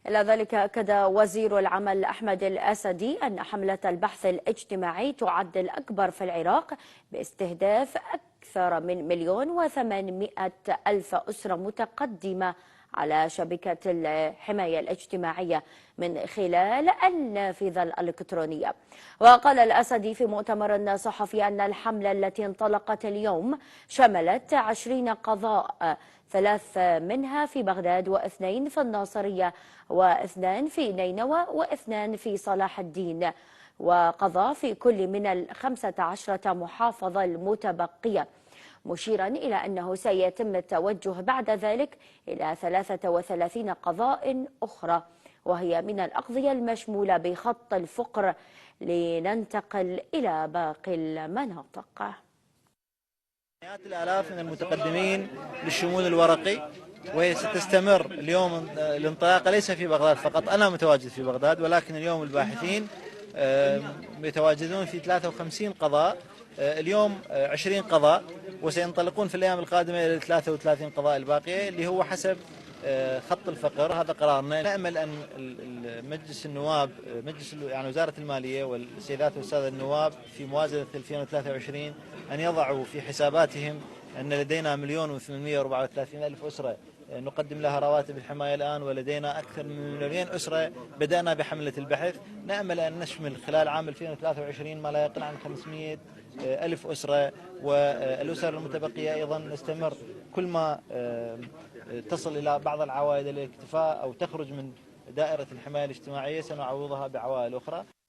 إلى ذلك أكد وزير العمل أحمد الأسدي أن حملة البحث الاجتماعي تعد الأكبر في العراق باستهداف أكثر من 1,800,000 أسرة متقدمة على شبكة الحماية الاجتماعية من خلال النافذة الإلكترونية. وقال الأسدي في مؤتمر صحفي أن الحملة التي انطلقت اليوم شملت 20 قضاء، 3 منها في بغداد و2 في الناصرية و2 في نينوى و2 في صلاح الدين، وقضى في كل من 15 محافظة المتبقية، مشيرا إلى أنه سيتم التوجه بعد ذلك إلى 33 قضاء أخرى وهي من الأقضية المشمولة بخط الفقر، لننتقل إلى باقي المناطق. مئات الآلاف من المتقدمين للشمول الورقي، وهي ستستمر اليوم. الانطلاقة ليس في بغداد فقط، أنا متواجد في بغداد، ولكن اليوم الباحثين يتواجدون في 53 قضاء، اليوم 20 قضاء، وسينطلقون في الأيام القادمة إلى 33 قضاء الباقية اللي هو حسب خط الفقر. هذا قرارنا. نأمل أن مجلس النواب، يعني وزارة المالية والسيدات والسادة النواب في موازنة 2023 أن يضعوا في حساباتهم أن لدينا 1,834,000 أسرة نقدم لها رواتب الحماية الآن، ولدينا أكثر من 1,000,000 أسرة بدأنا بحملة البحث. نأمل أن نشمل خلال عام 2023 ما لا يقل عن 500,000 أسرة، والأسر المتبقية أيضا نستمر كل ما تصل إلى بعض العوائل إلى الاكتفاء أو تخرج من دائرة الحماية الاجتماعية سنعوضها بعوائل أخرى.